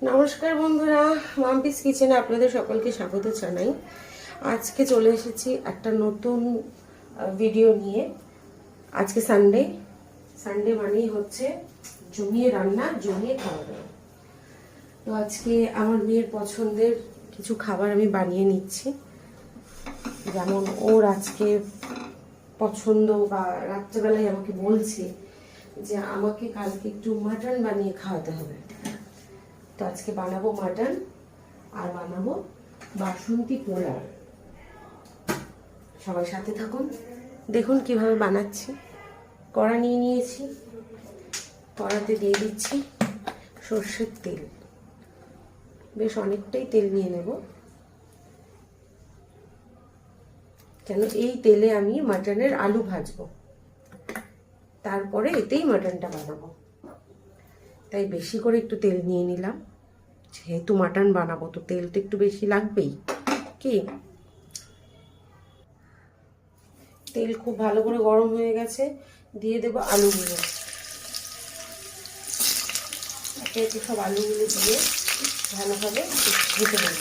নমস্কার বন্ধুরা, মাম্পিস কিচেনে আপনাদের সকলকে স্বাগত জানাই। আজকে চলে এসেছি একটা নতুন ভিডিও নিয়ে। আজকে সানডে মানেই হচ্ছে জমিয়ে রান্না, জমিয়ে খাওয়া দাওয়া। তো আজকে আমার মেয়ের পছন্দের কিছু খাবার আমি বানিয়ে নিচ্ছি। যেমন ওর আজকে পছন্দ, বা রাত্রেবেলায় আমাকে বলছে যে আমাকে কালকে একটু মাটন বানিয়ে খাওয়াতে হবে। তো আজকে বানাবো মাটন আর বানাবো বাসন্তী পোলাও। সবাই সাথে থাকুন, দেখুন কিভাবে বানাচ্ছি। কড়া নিয়ে নিয়েছি, কড়াতে দিয়ে দিচ্ছি সর্ষের তেল। বেশ অনেকটাই তেল নিয়ে নেব, কেন এই তেলে আমি মাটনের আলু ভাজবো, তারপরে এতেই মাটনটা বানাবো। তাই বেশি করে একটু তেল নিয়ে নিলাম, যেহেতু মাটন বানাবো তো তেল তো একটু বেশি লাগবেই। কি, তেল খুব ভালো করে গরম হয়ে গেছে, দিয়ে দেবো আলুগুলো। একে একে সব আলুগুলো দিয়ে ভালোভাবে ভেজে নেব।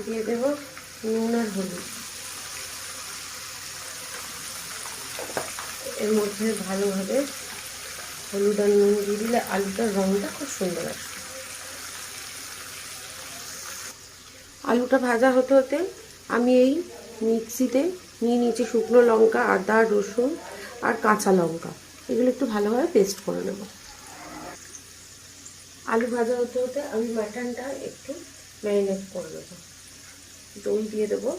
দিয়ে দেবো নুন আর হলুদ। এর মধ্যে ভালোভাবে হলুদ আর নুন দিয়ে দিলে আলুটার রঙটা খুব সুন্দর আসে। আলুটা ভাজা হতে হতে আমি এই মিক্সিতে নিয়ে নিয়েছি শুকনো লঙ্কা, আদা, রসুন আর কাঁচা লঙ্কা। এগুলো একটু ভালোভাবে পেস্ট করে নেব। আলু ভাজা হতে হতে আমি মাটনটা একটু ম্যারিনেট করে নেবো। দই দিয়ে দেবো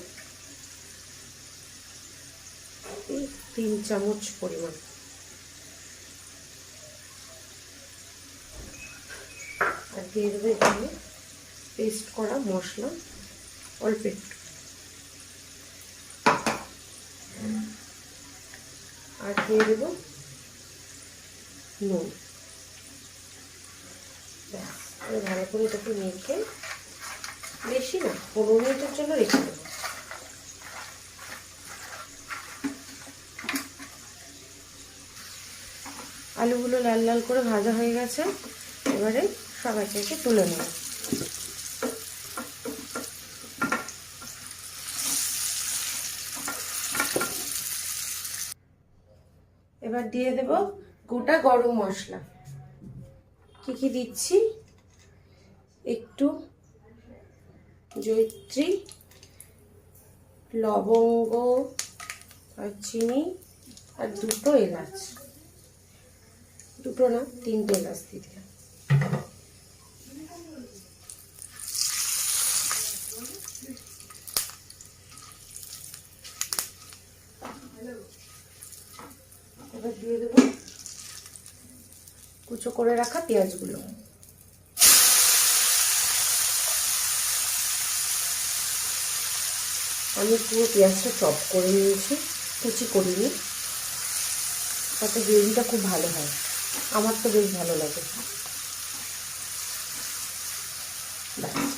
এই 3 চামচ পরিমাণ। আর দিয়ে দেবো এখানে পেস্ট করা মশলা অল্প একটু। আর দিয়ে দেবো নুন। ভালো করে এটাকে মেখে, বেশি না 15 মিনিটের জন্য রেখে দেবো। আলুগুলো লাল লাল করে ভাজা হয়ে গেছে, এবারে সব একে একে তুলে নেব। এবার দিয়ে দেব গোটা গরম মশলা। কি কি দিচ্ছি, একটু জয়িত্রী, লবঙ্গ আর চিনি আর 2টো এলাচ, 2টো না 3টে এলাচ দিয়ে দিলাম। এবার দিয়ে দেবো কুচো করে রাখা পেঁয়াজগুলো। আমি পুরো পেঁয়াজটা চপ করে নিয়েছি, কুচি করিনি, তাতে গ্রেভিটা খুব ভালো হয়। আমার তো বেশ ভালো লাগে।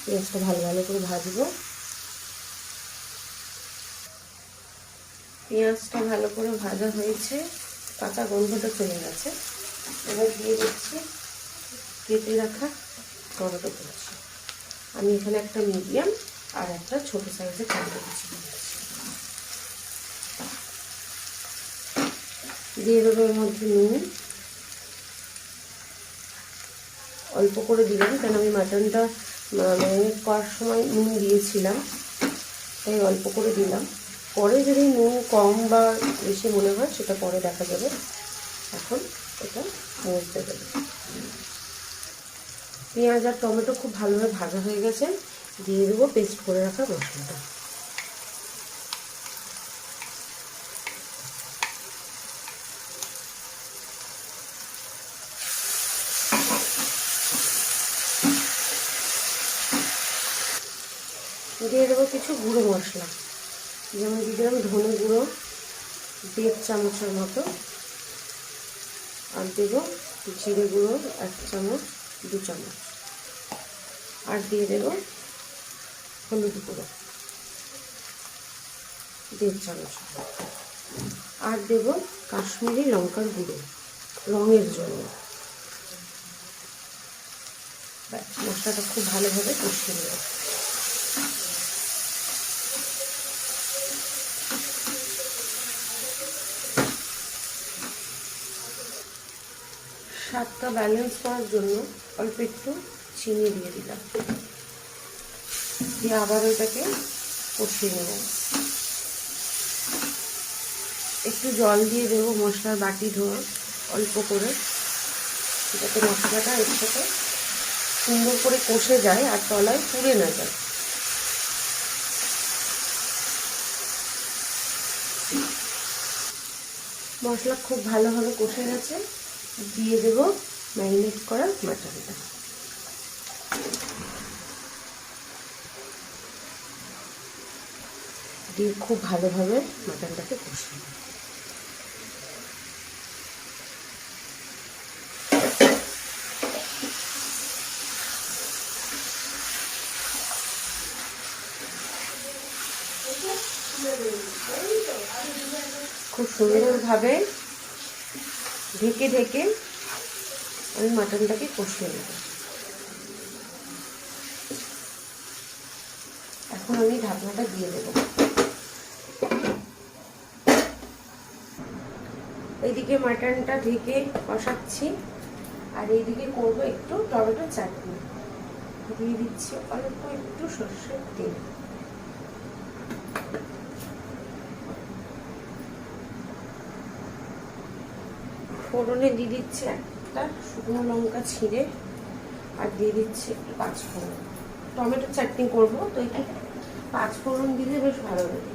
পেঁয়াজটা ভালো ভালো করে ভাজবো। পেঁয়াজটা ভালো করে ভাজা হয়েছে, কাঁচা গন্ধটা চলে গেছে। এবার দিয়ে দিচ্ছি কেটে রাখা টমেটো কুচি। আমি এখানে একটা মিডিয়াম আর একটা ছোট সাইজের টমেটো কুচি দিয়ে দেবো। এর মধ্যে নুন অল্প করে দিলাম, কারণ আমি মাটনটা ম্যারিনেট করার সময় নুন দিয়েছিলাম, তাই অল্প করে দিলাম। পরে যদি নুন কম বা বেশি মনে হয় সেটা পরে দেখা যাবে। এখন এটা মজতে দেবে। পেঁয়াজ আর টমেটো খুব ভালোভাবে ভাজা হয়ে গেছে, দিয়ে দেবো পেস্ট করে রাখা মশলাটা। দিয়ে দেবো কিছু গুঁড়ো মশলা, যেমন দিয়ে দিলাম ধনে গুঁড়ো 1.5 চামচের মতো, আর দেবো জিরে গুঁড়ো 1 চামচ 2 চামচ, আর দিয়ে দেবো হলুদ গুঁড়ো 1.5 চামচ, আর দেবো কাশ্মীরি লঙ্কার গুঁড়ো রঙের জন্য। মশলাটা খুব ভালোভাবে কষিয়ে নেব। স্বাদটা ব্যালেন্স করার জন্য অল্প একটু চিনি দিয়ে দিলাম, দিয়ে আবার ওইটাকে কষিয়ে নেব। একটু জল দিয়ে দেবো মশলার বাটি ধোয়া অল্প করে, যাতে মশলাটা এর সাথে সুন্দর করে কষে যায় আর তলায় পুড়ে না যায়। মশলা খুব ভালোভাবে কষে গেছে, দিয়ে দেবো ম্যারিনেট করা মাটনটা। দিয়ে খুব ভালোভাবে মাটনটাকে কষিয়ে নেব। খুব সুন্দরভাবে ঢেকে ঢেকে আমি মাটনটাকে কষিয়ে নেব। এখন আমি ঢাকনাটা দিয়ে দেব। এইদিকে মাটনটা ঢেকে কষাচ্ছি, আর এইদিকে করবো একটু টমেটো চাটনি। দিয়ে দিচ্ছি অল্প একটু সরষের তেল। ফোড়নে দিয়ে দিচ্ছি একটা শুকনো লঙ্কা ছিঁড়ে, আর দিয়ে দিচ্ছি একটু 5 ফোড়ন। টমেটো চাটনি করবো তো একটু 5 ফোড়ন দিলে বেশ ভালো লাগে।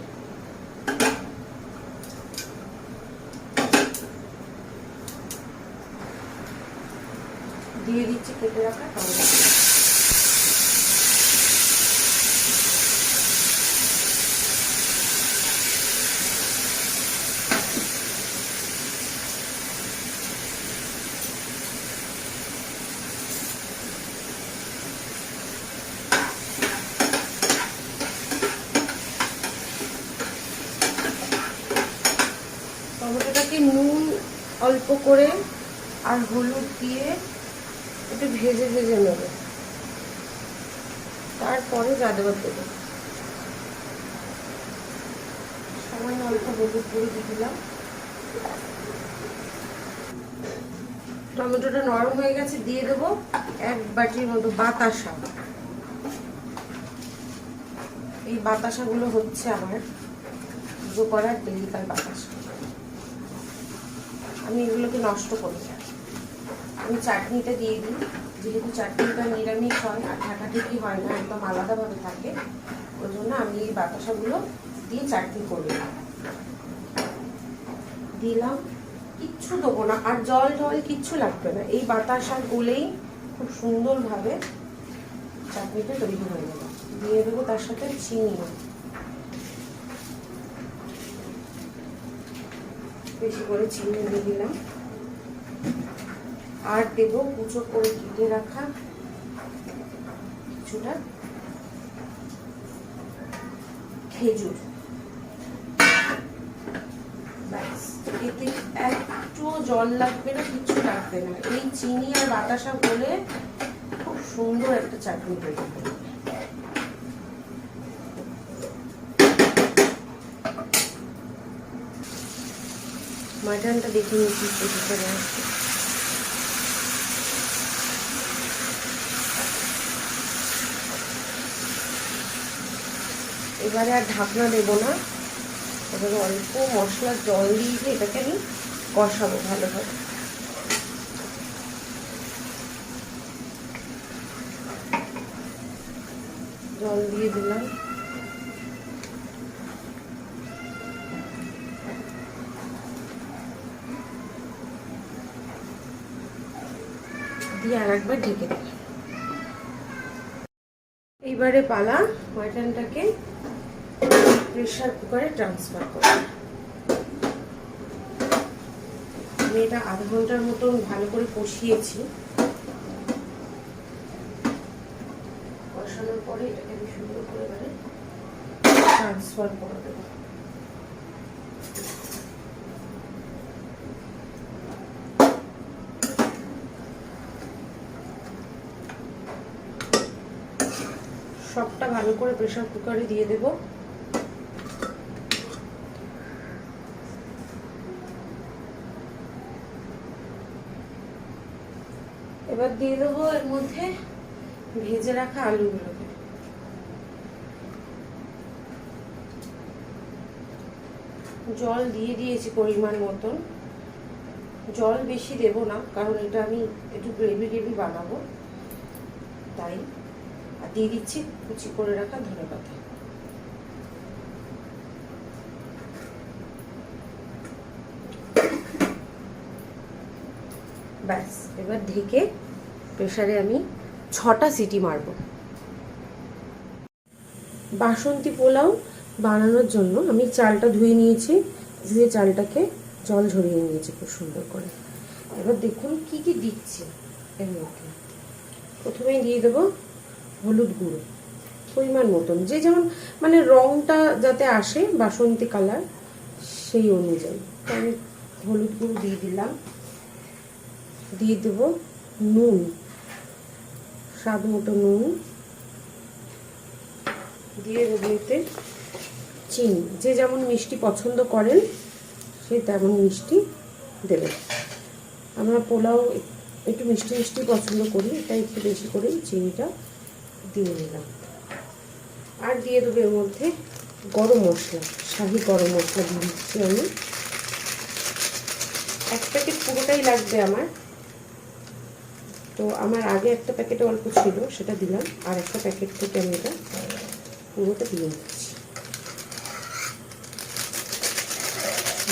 দিয়ে দিচ্ছি কেটে রাখা টমেটো। টমেটোটাকে নুন অল্প করে আর হলুদ দিয়ে একটু ভেজে ভেজে নেবে, তারপরে যা দেওয়ার দেবো। সামান্য অল্প হলুদ গুঁড়ো দিয়ে দিলাম। টমেটোটা নরম হয়ে গেছে, দিয়ে দেবো 1 বাটির মতো বাতাসা। এই বাতাসাগুলো হচ্ছে আমার পুজো করার ডেলিকাল বাতাসা। আমি এগুলোকে নষ্ট করি না, আমি চাটনিটা দিয়ে দিই। যেহেতু চাটনিটা নিরামিষ হয় আর ঢাকাঢাকি হয় না, একদম আলাদাভাবে থাকে, ওই জন্য আমি এই বাতাসাগুলো দিয়ে চাটনি করি। দিলাম, কিচ্ছু দেবো না, আর জল জল কিচ্ছু লাগবে না। এই বাতাসা গুলেই খুব সুন্দরভাবে চাটনিটা তৈরি হয়ে যাবে। দিয়ে দেবো তার সাথে চিনি, বেশি করে চিনি দিয়ে দিলাম। আর দেবো কুচো করে কেটে রাখা কিছুটা খেজুর। ব্যাস, এতে একটু জল লাগবে না, কিছু লাগবে না। এই চিনি আর বাতাসা বলে খুব সুন্দর একটা চাটনি তৈরি হবে। মাটনটা দেখে নিচ্ছি করে আসছে। এবারে আর ঢাকনা দেবো না, এবারে অল্প মশলার জল দিয়ে এটাকে আমি কষাবো ভালোভাবে। জল দিয়ে দিলাম, দিয়ে আর একবার ঢেকে দিলাম। এবারে পালা মাটনটাকে প্রেসার কুকারে ট্রান্সফার করা। আমি এটা আধা ঘন্টার মতন ভালো করে কষিয়েছি। কষানোর পরে এটাকে আমি সুন্দর করে ট্রান্সফার করে দেবো। সবটা ভালো করে প্রেসার কুকারে দিয়ে দেব। এবার দিয়ে দেবো এর মধ্যে ভেজে রাখা আলুগুলোকে। জল দিয়ে দিয়েছি পরিমাণ মতন। জল বেশি দেব না, কারণ এটা আমি একটু গ্রেভি বানাবো, তাই। আর দিয়ে দিচ্ছি কুচি করে রাখা ধনেপাতা। ব্যাস, এবার ঢেকে প্রেসারে আমি 6টা সিটি মারব। বাসন্তী পোলাও বানানোর জন্য আমি চালটা ধুয়ে নিয়েছি। ধুয়ে চালটাকে জল ঝরিয়ে নিয়েছি খুব সুন্দর করে। এবার দেখুন কি কি দিচ্ছি এর মধ্যে। প্রথমেই দিয়ে দেবো হলুদ গুঁড়ো পরিমাণ মতন, যে যেমন মানে রংটা যাতে আসে বাসন্তী কালার সেই অনুযায়ী। আমি হলুদ গুঁড়ো দিয়ে দিলাম। দিয়ে দেব নুন, স্বাদ মতো নুন। দিয়ে দেবো এতে চিনি, যে যেমন মিষ্টি পছন্দ করেন সে তেমন মিষ্টি দেবেন। আমরা পোলাও একটু মিষ্টি মিষ্টি পছন্দ করি, তাই একটু বেশি করে চিনিটা দিয়ে নিলাম। আর দিয়ে দেবো এর মধ্যে গরম মশলা, শাহি গরম মশলা দিয়ে দিচ্ছি আমি। 1 প্যাকেট পুরোটাই লাগবে আমার, তো আমার আগে একটা প্যাকেটে অল্প ছিল সেটা দিলাম, আর একটা প্যাকেট থেকে আমি এটা পুরোটা দিয়ে দিচ্ছি।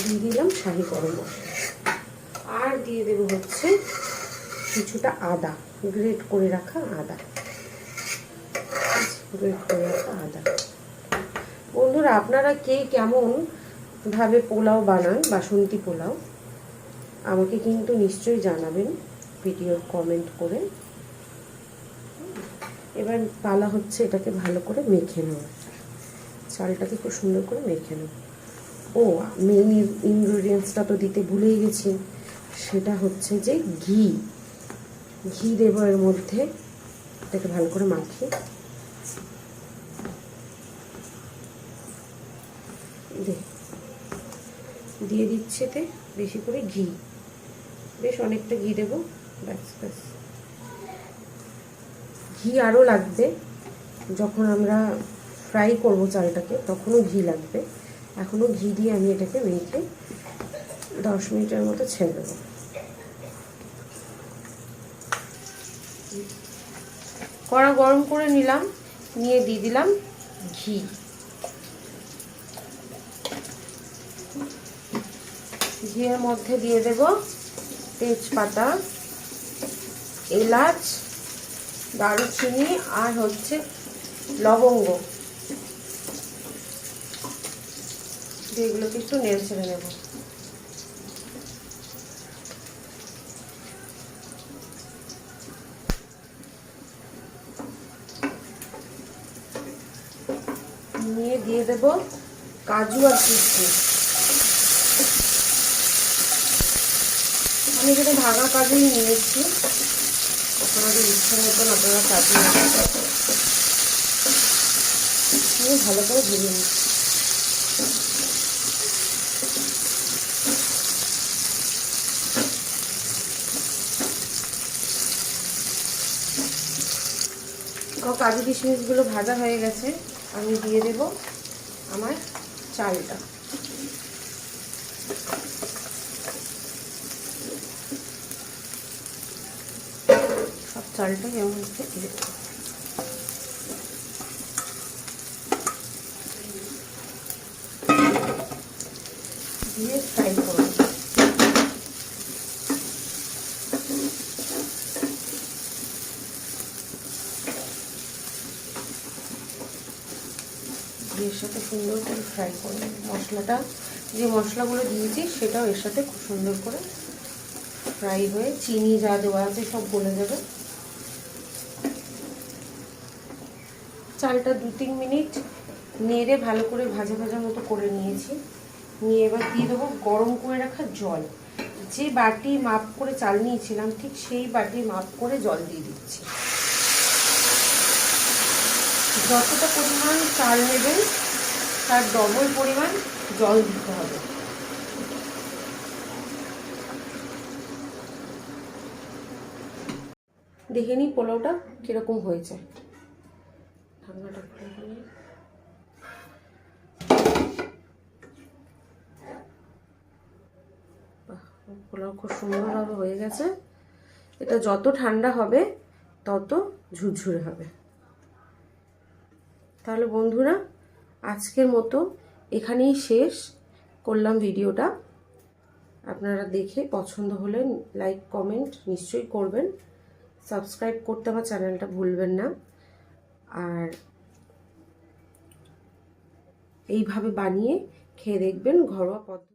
দিয়ে দিলাম শাহি গরম মশলা। আর দিয়ে দেবো হচ্ছে কিছুটা আদা, গ্রেট করে রাখা আদা। বন্ধুরা, আপনারা কে কেমন ভাবে পোলাও বানান, বাসন্তী পোলাও, আমাকে কিন্তু নিশ্চয়ই জানাবেন ভিডিওর কমেন্ট করে। এবার পালা হচ্ছে এটাকে ভালো করে মেখে নেওয়া। চালটাকে খুব সুন্দর করে মেখে নেব। ও মেইন ইনগ্রেডিয়েন্টসটা তো দিতে ভুলেই গেছি, সেটা হচ্ছে যে ঘি। ঘি দেবো এর মধ্যে। এটাকে ভালো করে মাখিয়ে দিয়ে দিচ্ছে এতে বেশি করে ঘি, বেশ অনেকটা ঘি দেবো। ব্যাস ব্যাস, ঘি আরও লাগবে যখন আমরা ফ্রাই করব চালটাকে, তখনও ঘি লাগবে। এখনও ঘি দিয়ে আমি এটাকে মেখে 10 মিনিটের মতো ছেড়ে দেবো। কড়া গরম করে নিলাম, নিয়ে দিয়ে দিলাম ঘি। ঘিয়ের মধ্যে দিয়ে দেব তেজপাতা, এলাচ, দারুচিনি আর হচ্ছে লবঙ্গ। এগুলোকে একটু নেড়ে ছেড়ে নেব। নিয়ে দিয়ে দেব কাজু আর কিশমিশ। আমি এখানে ভাঙা কাজুই নিয়েছি, আপনাদের ইচ্ছা মতন আপনারা কাজু নিয়ে ভালো করে ভেজে নিচ্ছি। কাজু কিশমিশগুলো ভাজা হয়ে গেছে, আমি দিয়ে দেব আমার চালটা। সব চালটা এর মধ্যে দিয়ে দেবো। দিয়ে ফ্রাই করব। এর সাথে সুন্দর করে ফ্রাই করে নেব। মশলাটা, যে মশলাগুলো দিয়েছি সেটাও এর সাথে খুব সুন্দর করে ফ্রাই হয়ে চিনি যা দেওয়া আছে সব গলে যাবে। চালটা 2-3 মিনিট নেড়ে ভালো করে ভাজা ভাজা মতো করে নিয়েছি। নিয়ে এবার দিয়ে দেবো গরম করে রাখা জল। যে বাটি মাপ করে চাল নিয়েছিলাম ঠিক সেই বাটি মাপ করে জল দিয়ে দিচ্ছি। যতটা পরিমাণ চাল নেবেন তার ডবল পরিমাণ জল দিতে হবে। দেখে নিই পোলাওটা কিরকম হয়েছে। ঠান্ডাটা পোলাও খুব সুন্দরভাবে হয়ে গেছে। এটা যত ঠান্ডা হবে তত ঝুরঝুরে হবে। তাহলে বন্ধুরা, আজকের মতো এখানেই শেষ করলাম ভিডিওটা। আপনারা দেখে পছন্দ হলে লাইক কমেন্ট নিশ্চয়ই করবেন। সাবস্ক্রাইব করতে আমার চ্যানেলটা ভুলবেন না। আর এইভাবে বানিয়ে খেয়ে দেখবেন, ঘরোয়া পদ্ধতি।